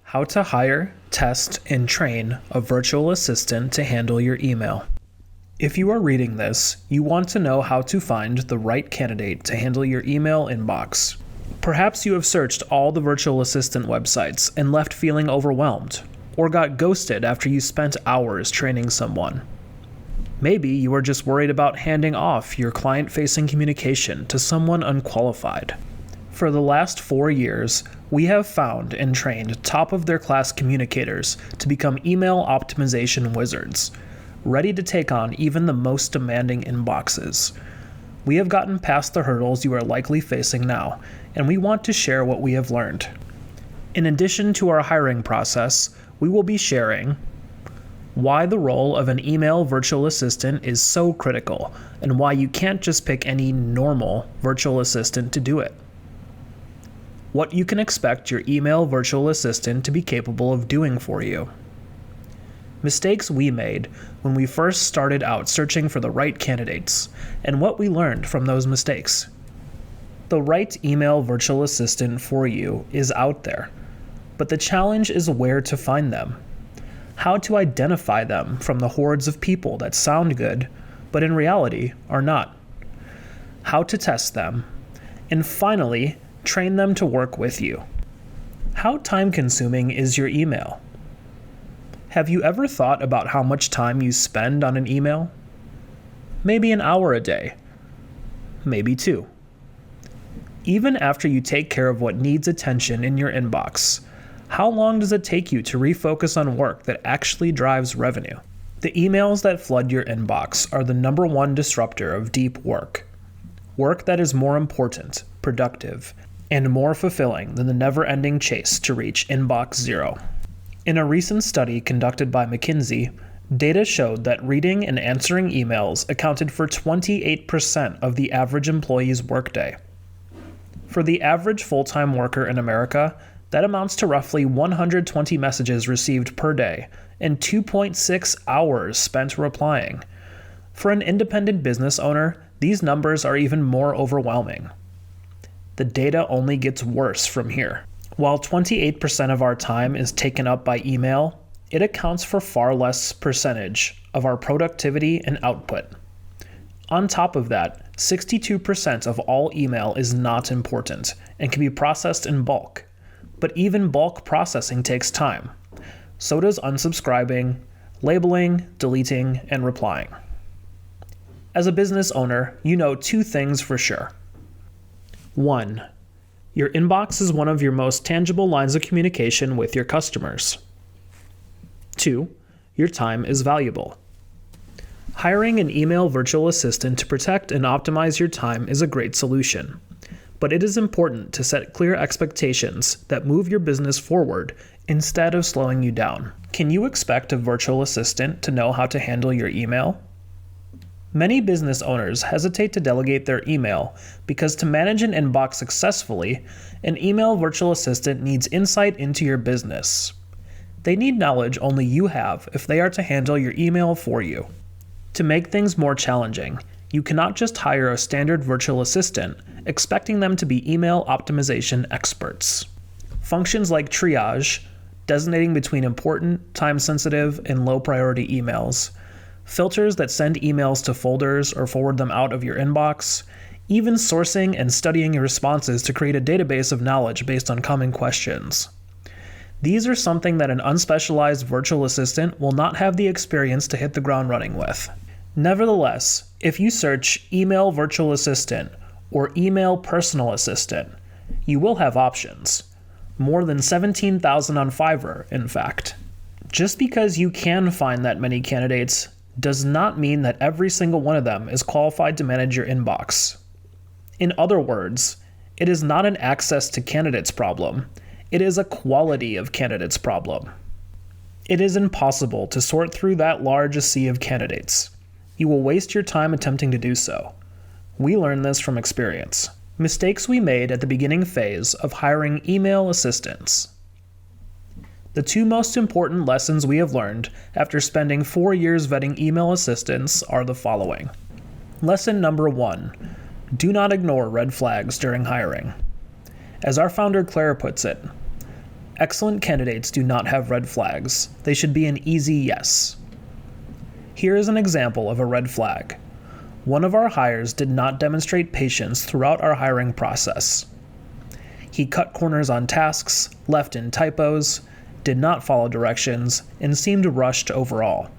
How to hire, test, and train a virtual assistant to handle your email. If you are reading this, you want to know how to find the right candidate to handle your email inbox. Perhaps you have searched all the virtual assistant websites and left feeling overwhelmed, or got ghosted after you spent hours training someone. Maybe you are just worried about handing off your client-facing communication to someone unqualified. For the last 4 years, we have found and trained top-of-their-class communicators to become email optimization wizards, ready to take on even the most demanding inboxes. We have gotten past the hurdles you are likely facing now, and we want to share what we have learned. In addition to our hiring process, we will be sharing why the role of an email virtual assistant is so critical, and why you can't just pick any normal virtual assistant to do it. What you can expect your email virtual assistant to be capable of doing for you. Mistakes we made when we first started out searching for the right candidates, and what we learned from those mistakes. The right email virtual assistant for you is out there, but the challenge is where to find them. How to identify them from the hordes of people that sound good, but in reality are not. How to test them. And finally, train them to work with you. How time-consuming is your email? Have you ever thought about how much time you spend on an email? Maybe an hour a day. Maybe 2. Even after you take care of what needs attention in your inbox, how long does it take you to refocus on work that actually drives revenue? The emails that flood your inbox are the number one disruptor of deep work. Work that is more important, productive, and more fulfilling than the never-ending chase to reach inbox zero. In a recent study conducted by McKinsey, data showed that reading and answering emails accounted for 28% of the average employee's workday. For the average full-time worker in America, that amounts to roughly 120 messages received per day and 2.6 hours spent replying. For an independent business owner, these numbers are even more overwhelming. The data only gets worse from here. While 28% of our time is taken up by email, it accounts for far less percentage of our productivity and output. On top of that, 62% of all email is not important and can be processed in bulk. But even bulk processing takes time. So does unsubscribing, labeling, deleting, and replying. As a business owner, you know 2 things for sure. 1. Your inbox is one of your most tangible lines of communication with your customers. 2. Your time is valuable. Hiring an email virtual assistant to protect and optimize your time is a great solution. But it is important to set clear expectations that move your business forward instead of slowing you down. Can you expect a virtual assistant to know how to handle your email? Many business owners hesitate to delegate their email because to manage an inbox successfully, an email virtual assistant needs insight into your business. They need knowledge only you have if they are to handle your email for you. To make things more challenging, you cannot just hire a standard virtual assistant expecting them to be email optimization experts. Functions like triage, designating between important, time-sensitive, and low-priority emails, filters that send emails to folders or forward them out of your inbox, even sourcing and studying your responses to create a database of knowledge based on common questions. These are something that an unspecialized virtual assistant will not have the experience to hit the ground running with. Nevertheless, if you search email virtual assistant or email personal assistant, you will have options. More than 17,000 on Fiverr, in fact. Just because you can find that many candidates does not mean that every single one of them is qualified to manage your inbox. In other words, it is not an access to candidates problem. It is a quality of candidates problem. It is impossible to sort through that large a sea of candidates. You will waste your time attempting to do so. We learned this from experience. Mistakes we made at the beginning phase of hiring email assistants. The 2 most important lessons we have learned after spending 4 years vetting email assistants are the following. Lesson number 1. Do not ignore red flags during hiring. As our founder Claire puts it, Excellent candidates do not have red flags. They should be an easy yes. Here is an example of a red flag. One of our hires did not demonstrate patience throughout our hiring process. He cut corners on tasks, left in typos, did not follow directions, and seemed rushed overall.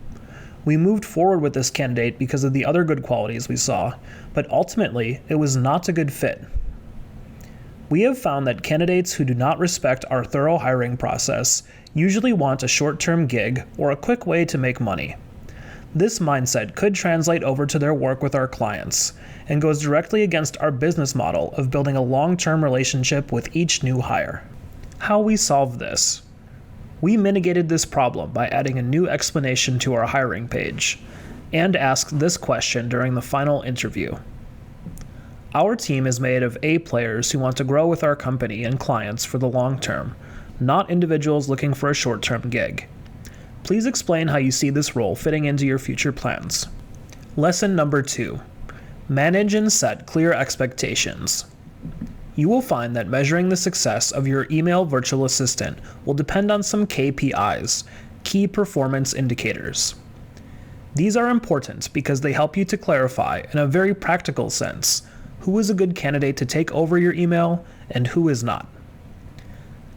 We moved forward with this candidate because of the other good qualities we saw, but ultimately it was not a good fit. We have found that candidates who do not respect our thorough hiring process usually want a short-term gig or a quick way to make money. This mindset could translate over to their work with our clients and goes directly against our business model of building a long-term relationship with each new hire. How we solve this? We mitigated this problem by adding a new explanation to our hiring page and asked this question during the final interview. Our team is made of A players who want to grow with our company and clients for the long term, not individuals looking for a short-term gig. Please explain how you see this role fitting into your future plans. Lesson number 2. Manage and set clear expectations. You will find that measuring the success of your email virtual assistant will depend on some KPIs, key performance indicators. These are important because they help you to clarify, in a very practical sense, who is a good candidate to take over your email and who is not.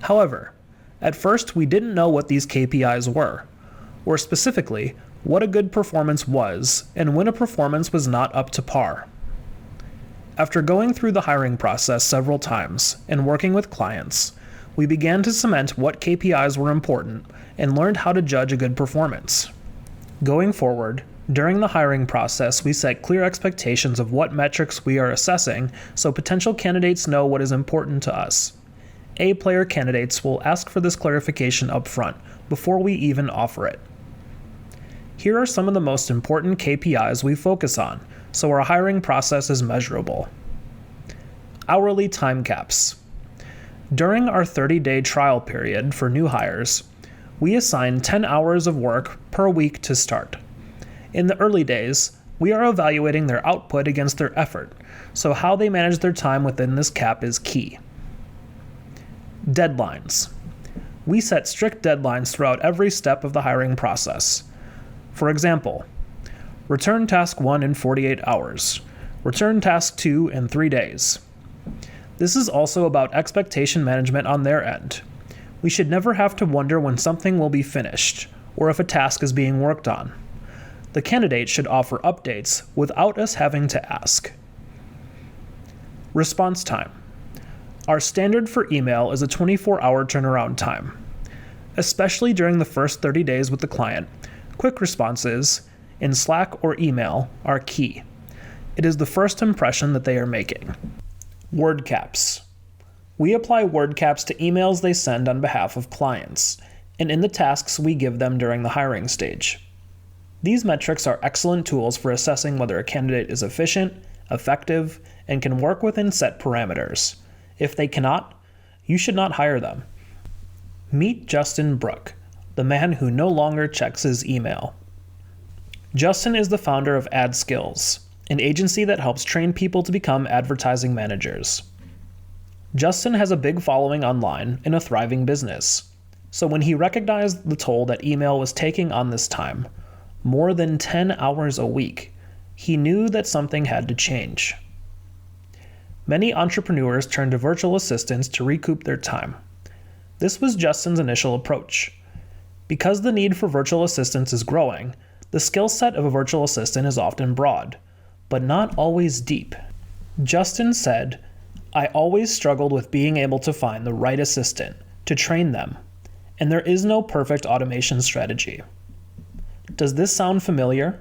However, at first we didn't know what these KPIs were, or specifically, what a good performance was and when a performance was not up to par. After going through the hiring process several times and working with clients, we began to cement what KPIs were important and learned how to judge a good performance. Going forward, during the hiring process, we set clear expectations of what metrics we are assessing so potential candidates know what is important to us. A-player candidates will ask for this clarification up front before we even offer it. Here are some of the most important KPIs we focus on, so our hiring process is measurable. Hourly time caps. During our 30-day trial period for new hires, we assign 10 hours of work per week to start. In the early days, we are evaluating their output against their effort, so how they manage their time within this cap is key. Deadlines. We set strict deadlines throughout every step of the hiring process. For example, return task 1 in 48 hours, return task 2 in 3 days. This is also about expectation management on their end. We should never have to wonder when something will be finished, or if a task is being worked on. The candidate should offer updates without us having to ask. Response time. Our standard for email is a 24-hour turnaround time. Especially during the first 30 days with the client, quick responses in Slack or email are key. It is the first impression that they are making. Word caps. We apply word caps to emails they send on behalf of clients, and in the tasks we give them during the hiring stage. These metrics are excellent tools for assessing whether a candidate is efficient, effective, and can work within set parameters. If they cannot, you should not hire them. Meet Justin Brook, the man who no longer checks his email. Justin is the founder of AdSkills, an agency that helps train people to become advertising managers. Justin has a big following online and a thriving business. So when he recognized the toll that email was taking on this time, more than 10 hours a week, he knew that something had to change. Many entrepreneurs turn to virtual assistants to recoup their time. This was Justin's initial approach. Because the need for virtual assistants is growing, the skill set of a virtual assistant is often broad, but not always deep. Justin said, "I always struggled with being able to find the right assistant, to train them, and there is no perfect automation strategy." Does this sound familiar?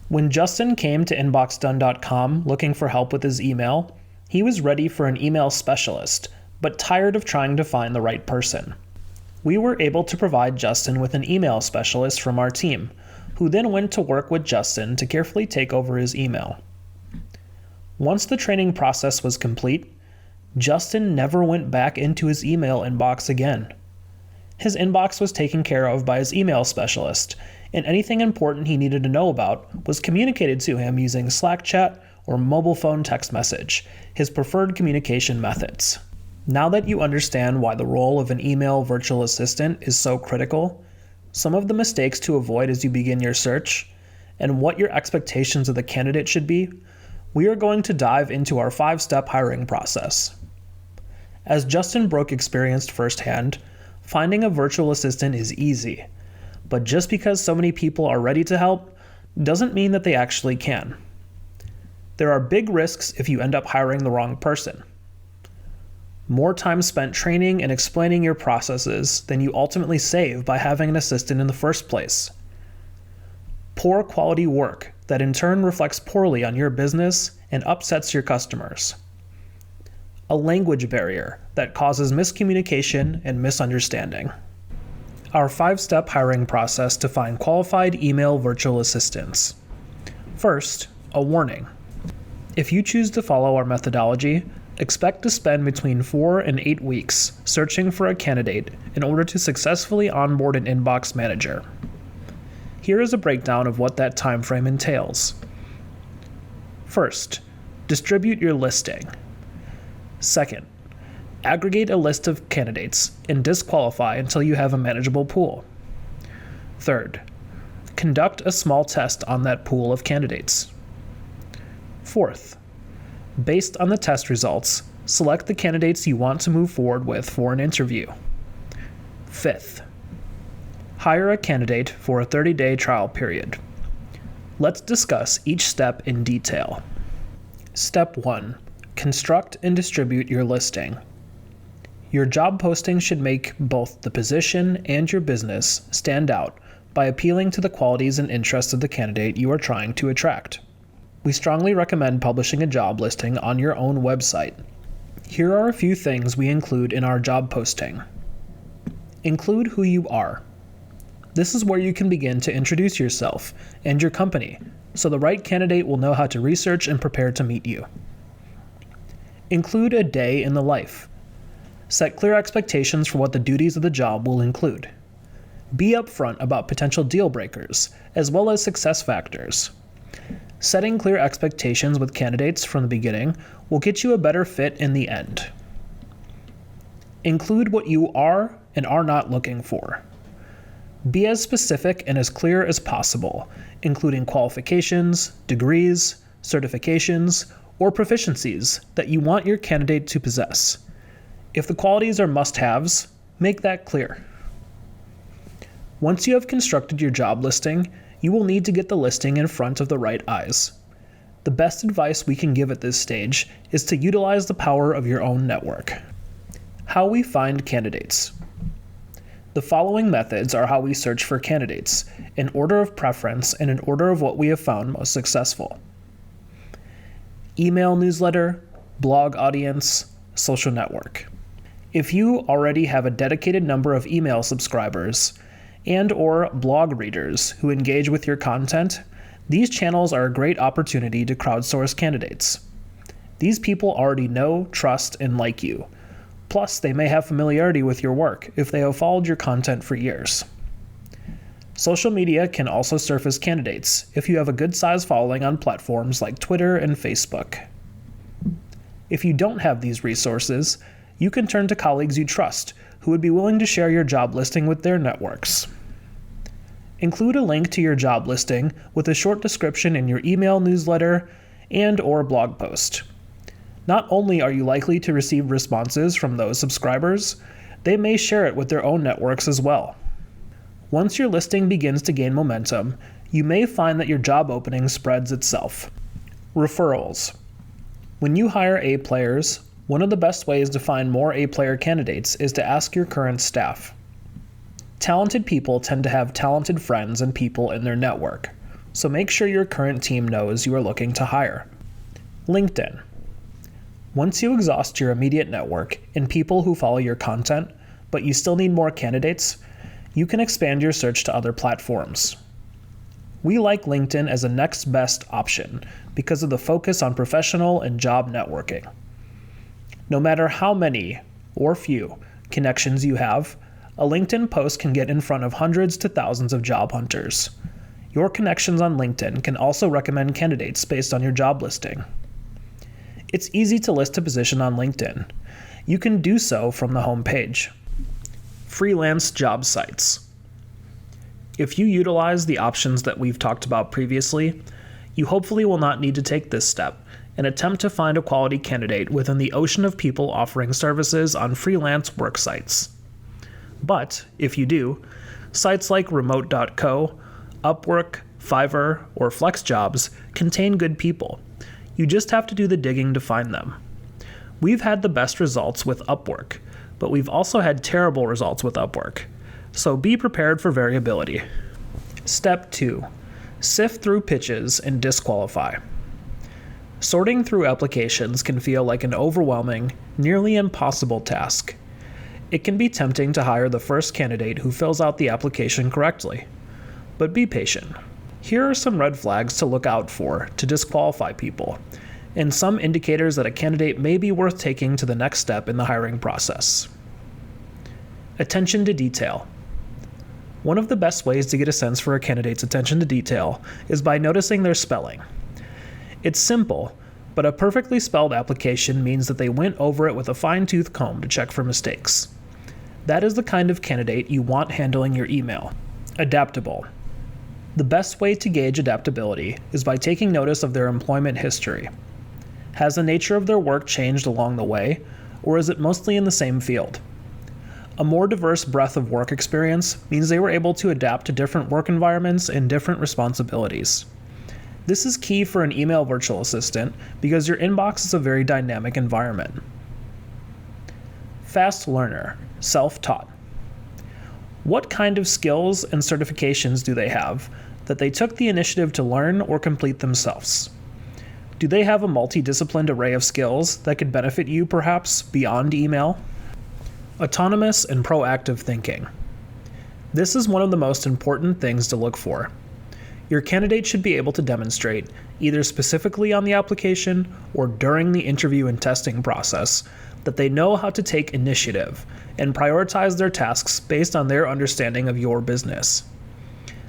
When Justin came to InboxDone.com looking for help with his email, he was ready for an email specialist, but tired of trying to find the right person. We were able to provide Justin with an email specialist from our team, who then went to work with Justin to carefully take over his email. Once the training process was complete, Justin never went back into his email inbox again. His inbox was taken care of by his email specialist, and anything important he needed to know about was communicated to him using Slack chat or mobile phone text message, his preferred communication methods. Now that you understand why the role of an email virtual assistant is so critical, some of the mistakes to avoid as you begin your search, and what your expectations of the candidate should be, we are going to dive into our 5-step hiring process. As Justin Brooke experienced firsthand, finding a virtual assistant is easy, but just because so many people are ready to help doesn't mean that they actually can. There are big risks if you end up hiring the wrong person. More time spent training and explaining your processes than you ultimately save by having an assistant in the first place. Poor quality work that in turn reflects poorly on your business and upsets your customers. A language barrier that causes miscommunication and misunderstanding. Our 5-step hiring process to find qualified email virtual assistants. First, a warning. If you choose to follow our methodology, expect to spend between 4 and 8 weeks searching for a candidate in order to successfully onboard an inbox manager. Here is a breakdown of what that time frame entails. First, distribute your listing. Second, aggregate a list of candidates and disqualify until you have a manageable pool. Third, conduct a small test on that pool of candidates. Fourth, based on the test results, select the candidates you want to move forward with for an interview. Fifth, hire a candidate for a 30-day trial period. Let's discuss each step in detail. Step 1. Construct and distribute your listing. Your job posting should make both the position and your business stand out by appealing to the qualities and interests of the candidate you are trying to attract. We strongly recommend publishing a job listing on your own website. Here are a few things we include in our job posting. Include who you are. This is where you can begin to introduce yourself and your company, so the right candidate will know how to research and prepare to meet you. Include a day in the life. Set clear expectations for what the duties of the job will include. Be upfront about potential deal breakers, as well as success factors. Setting clear expectations with candidates from the beginning will get you a better fit in the end. Include what you are and are not looking for. Be as specific and as clear as possible, including qualifications, degrees, certifications, or proficiencies that you want your candidate to possess. If the qualities are must-haves, make that clear. Once you have constructed your job listing, you will need to get the listing in front of the right eyes. The best advice we can give at this stage is to utilize the power of your own network. How we find candidates. The following methods are how we search for candidates, in order of preference and in order of what we have found most successful. Email newsletter, blog audience, social network. If you already have a dedicated number of email subscribers and/or blog readers who engage with your content, these channels are a great opportunity to crowdsource candidates. These people already know, trust, and like you. Plus, they may have familiarity with your work if they have followed your content for years. Social media can also surface candidates if you have a good-sized following on platforms like Twitter and Facebook. If you don't have these resources, you can turn to colleagues you trust who would be willing to share your job listing with their networks. Include a link to your job listing with a short description in your email newsletter and/or blog post. Not only are you likely to receive responses from those subscribers, they may share it with their own networks as well. Once your listing begins to gain momentum, you may find that your job opening spreads itself. Referrals. When you hire A players, one of the best ways to find more A-player candidates is to ask your current staff. Talented people tend to have talented friends and people in their network, so make sure your current team knows you are looking to hire. LinkedIn. Once you exhaust your immediate network and people who follow your content, but you still need more candidates, you can expand your search to other platforms. We like LinkedIn as a next best option because of the focus on professional and job networking. No matter how many, or few, connections you have, a LinkedIn post can get in front of hundreds to thousands of job hunters. Your connections on LinkedIn can also recommend candidates based on your job listing. It's easy to list a position on LinkedIn. You can do so from the home page. Freelance job sites. If you utilize the options that we've talked about previously, you hopefully will not need to take this step and attempt to find a quality candidate within the ocean of people offering services on freelance work sites. But if you do, sites like remote.co, Upwork, Fiverr, or FlexJobs contain good people. You just have to do the digging to find them. We've had the best results with Upwork, but we've also had terrible results with Upwork. So be prepared for variability. Step 2. Sift through pitches and disqualify. Sorting through applications can feel like an overwhelming, nearly impossible task. It can be tempting to hire the first candidate who fills out the application correctly. But be patient. Here are some red flags to look out for to disqualify people, and some indicators that a candidate may be worth taking to the next step in the hiring process. Attention to detail. One of the best ways to get a sense for a candidate's attention to detail is by noticing their spelling. It's simple, but a perfectly spelled application means that they went over it with a fine-tooth comb to check for mistakes. That is the kind of candidate you want handling your email. Adaptable. The best way to gauge adaptability is by taking notice of their employment history. Has the nature of their work changed along the way, or is it mostly in the same field? A more diverse breadth of work experience means they were able to adapt to different work environments and different responsibilities. This is key for an email virtual assistant because your inbox is a very dynamic environment. Fast learner, self-taught. What kind of skills and certifications do they have that they took the initiative to learn or complete themselves? Do they have a multidisciplined array of skills that could benefit you perhaps beyond email? Autonomous and proactive thinking. This is one of the most important things to look for. Your candidate should be able to demonstrate, either specifically on the application or during the interview and testing process, that they know how to take initiative and prioritize their tasks based on their understanding of your business.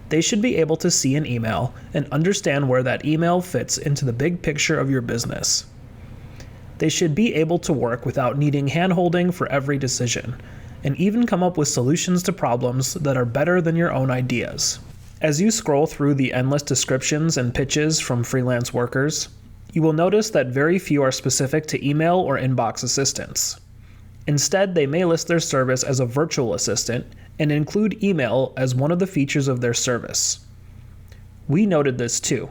They should be able to see an email and understand where that email fits into the big picture of your business. They should be able to work without needing hand-holding for every decision, and even come up with solutions to problems that are better than your own ideas. As you scroll through the endless descriptions and pitches from freelance workers, you will notice that very few are specific to email or inbox assistants. Instead, they may list their service as a virtual assistant and include email as one of the features of their service. We noted this too.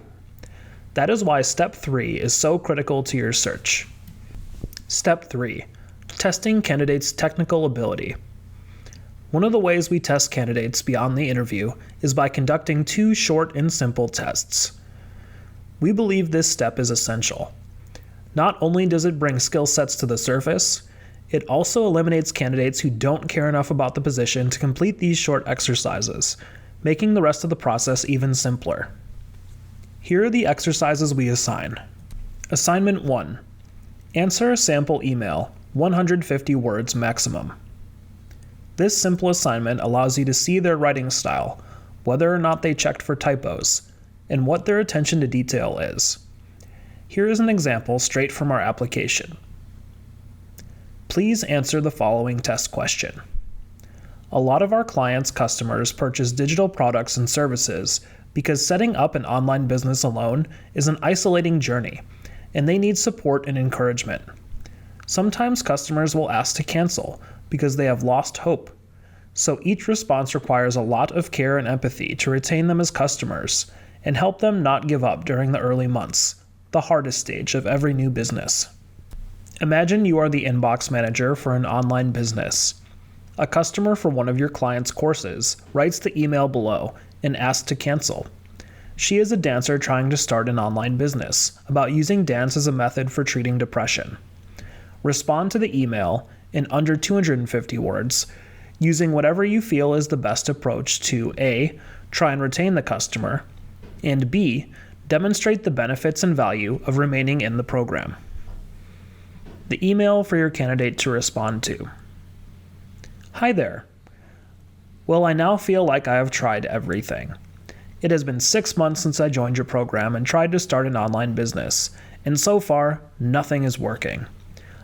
That is why Step 3 is so critical to your search. Step 3. Testing candidates' technical ability. One of the ways we test candidates beyond the interview is by conducting 2 short and simple tests. We believe this step is essential. Not only does it bring skill sets to the surface, it also eliminates candidates who don't care enough about the position to complete these short exercises, making the rest of the process even simpler. Here are the exercises we assign. Assignment 1. Answer a sample email, 150 words maximum. This simple assignment allows you to see their writing style, whether or not they checked for typos, and what their attention to detail is. Here is an example straight from our application. Please answer the following test question. A lot of our clients' customers purchase digital products and services because setting up an online business alone is an isolating journey, and they need support and encouragement. Sometimes customers will ask to cancel because they have lost hope. So each response requires a lot of care and empathy to retain them as customers and help them not give up during the early months, the hardest stage of every new business. Imagine you are the inbox manager for an online business. A customer for one of your client's courses writes the email below and asks to cancel. She is a dancer trying to start an online business about using dance as a method for treating depression. Respond to the email in under 250 words, using whatever you feel is the best approach to A. Try and retain the customer, and B. Demonstrate the benefits and value of remaining in the program. The email for your candidate to respond to. Hi there. Well, I now feel like I have tried everything. It has been 6 months since I joined your program and tried to start an online business, and so far, nothing is working.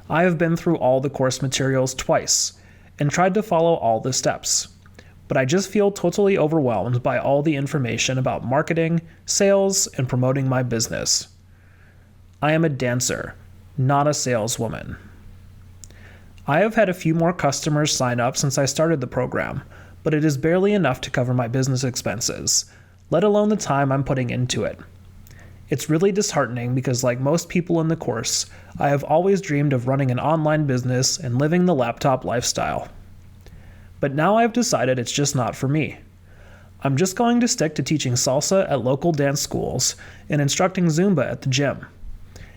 I have been through all the course materials twice and tried to follow all the steps, but I just feel totally overwhelmed by all the information about marketing, sales, and promoting my business. I am a dancer, not a saleswoman. I have had a few more customers sign up since I started the program, but it is barely enough to cover my business expenses, let alone the time I'm putting into it. It's really disheartening because, like most people in the course, I have always dreamed of running an online business and living the laptop lifestyle. But now I've decided it's just not for me. I'm just going to stick to teaching salsa at local dance schools and instructing Zumba at the gym.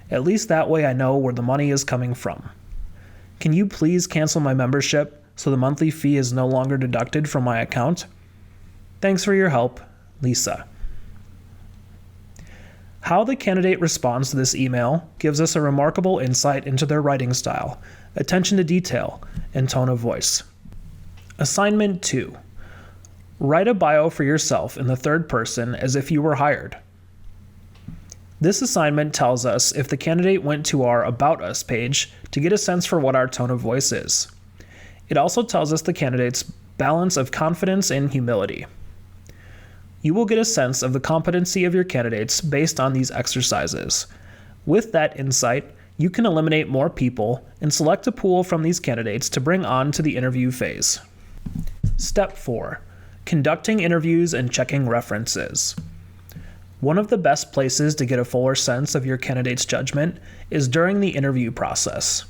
At least that way I know where the money is coming from. Can you please cancel my membership so the monthly fee is no longer deducted from my account? Thanks for your help, Lisa. How the candidate responds to this email gives us a remarkable insight into their writing style, attention to detail, and tone of voice. Assignment 2. Write a bio for yourself in the third person as if you were hired. This assignment tells us if the candidate went to our About Us page to get a sense for what our tone of voice is. It also tells us the candidate's balance of confidence and humility. You will get a sense of the competency of your candidates based on these exercises. With that insight, you can eliminate more people and select a pool from these candidates to bring on to the interview phase. Step 4. Conducting interviews and checking references. One of the best places to get a fuller sense of your candidate's judgment is during the interview process.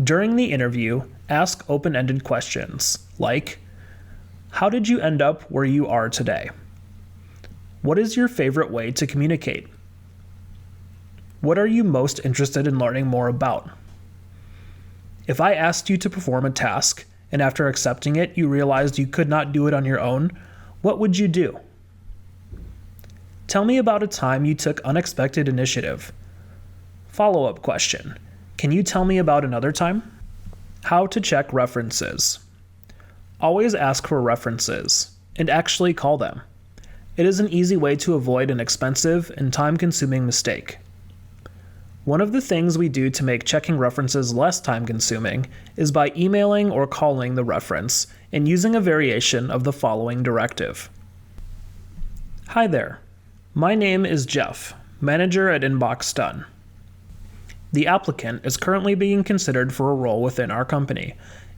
During the interview, ask open-ended questions like, how did you end up where you are today? What is your favorite way to communicate? What are you most interested in learning more about? If I asked you to perform a task, and after accepting it, you realized you could not do it on your own, what would you do? Tell me about a time you took unexpected initiative. Follow-up question. Can you tell me about another time? How to check references. Always ask for references, and actually call them. It is an easy way to avoid an expensive and time-consuming mistake. One of the things we do to make checking references less time-consuming is by emailing or calling the reference and using a variation of the following directive. Hi there. My name is Jeff, manager at InboxDone. The applicant is currently being considered for a role within our company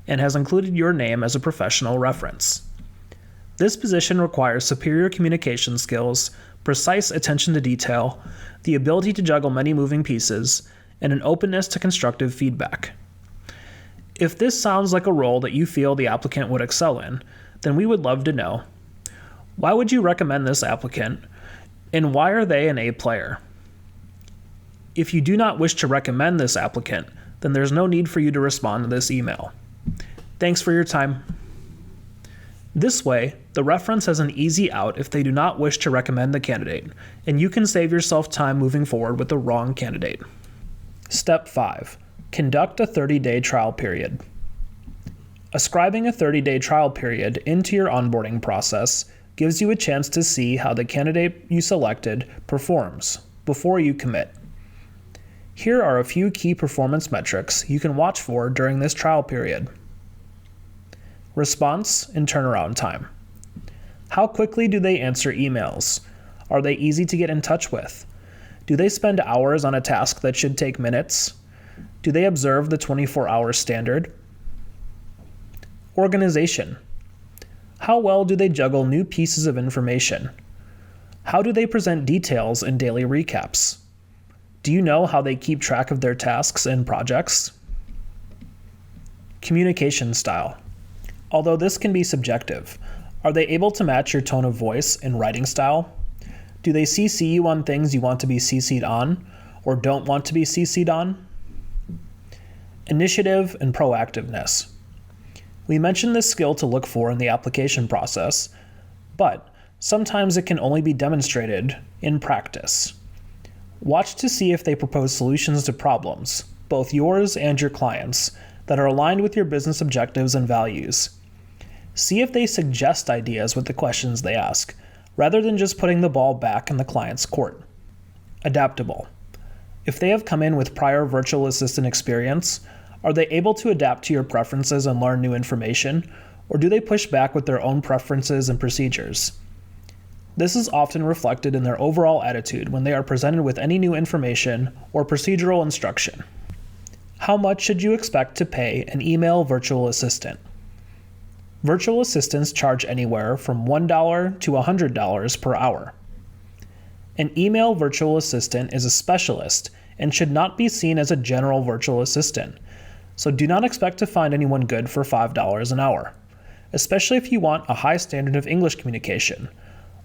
and has included your name as a professional reference. This position requires superior communication skills, precise attention to detail, the ability to juggle many moving pieces, and an openness to constructive feedback. If this sounds like a role that you feel the applicant would excel in, then we would love to know, why would you recommend this applicant, and why are they an A player? If you do not wish to recommend this applicant, then there's no need for you to respond to this email. Thanks for your time. This way, the reference has an easy out if they do not wish to recommend the candidate, and you can save yourself time moving forward with the wrong candidate. Step 5. Conduct a 30-day trial period. Ascribing a 30-day trial period into your onboarding process gives you a chance to see how the candidate you selected performs before you commit. Here are a few key performance metrics you can watch for during this trial period. Response and turnaround time. How quickly do they answer emails? Are they easy to get in touch with? Do they spend hours on a task that should take minutes? Do they observe the 24-hour standard? Organization. How well do they juggle new pieces of information? How do they present details in daily recaps? Do you know how they keep track of their tasks and projects? Communication style. Although this can be subjective, are they able to match your tone of voice and writing style? Do they CC you on things you want to be CC'd on or don't want to be CC'd on? Initiative and proactiveness. We mentioned this skill to look for in the application process, but sometimes it can only be demonstrated in practice. Watch to see if they propose solutions to problems, both yours and your clients', that are aligned with your business objectives and values. See if they suggest ideas with the questions they ask, rather than just putting the ball back in the client's court. Adaptable. If they have come in with prior virtual assistant experience, are they able to adapt to your preferences and learn new information, or do they push back with their own preferences and procedures? This is often reflected in their overall attitude when they are presented with any new information or procedural instruction. How much should you expect to pay an email virtual assistant? Virtual assistants charge anywhere from $1 to $100 per hour. An email virtual assistant is a specialist and should not be seen as a general virtual assistant, so do not expect to find anyone good for $5 an hour, especially if you want a high standard of English communication,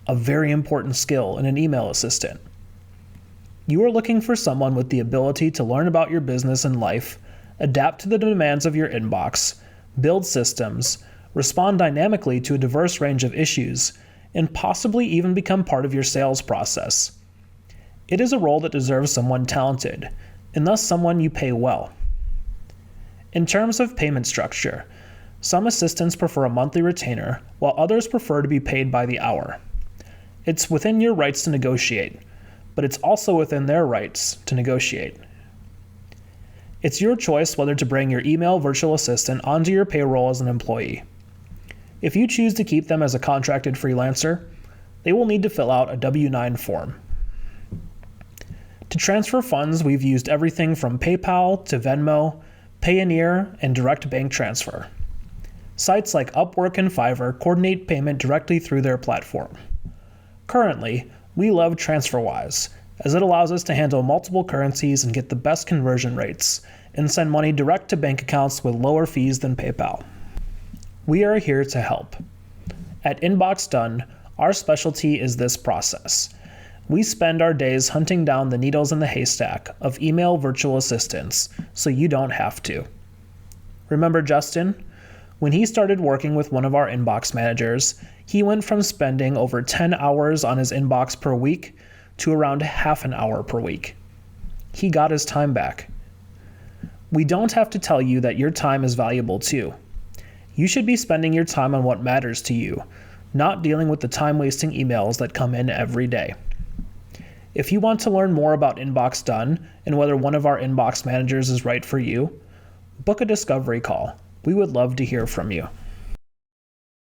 a very important skill in an email assistant. You are looking for someone with the ability to learn about your business and life, adapt to the demands of your inbox, build systems, respond dynamically to a diverse range of issues, and possibly even become part of your sales process. It is a role that deserves someone talented, and thus someone you pay well. In terms of payment structure, some assistants prefer a monthly retainer, while others prefer to be paid by the hour. It's within your rights to negotiate, but it's also within their rights to negotiate. It's your choice whether to bring your email virtual assistant onto your payroll as an employee. If you choose to keep them as a contracted freelancer, they will need to fill out a W-9 form. To transfer funds, we've used everything from PayPal to Venmo, Payoneer, and direct bank transfer. Sites like Upwork and Fiverr coordinate payment directly through their platform. Currently, we love TransferWise, as it allows us to handle multiple currencies and get the best conversion rates, and send money direct to bank accounts with lower fees than PayPal. We are here to help. At InboxDone, our specialty is this process. We spend our days hunting down the needles in the haystack of email virtual assistants, so you don't have to. Remember Justin? When he started working with one of our inbox managers, he went from spending over 10 hours on his inbox per week to around half an hour per week. He got his time back. We don't have to tell you that your time is valuable too. You should be spending your time on what matters to you, not dealing with the time-wasting emails that come in every day. If you want to learn more about InboxDone and whether one of our inbox managers is right for you, book a discovery call. We would love to hear from you.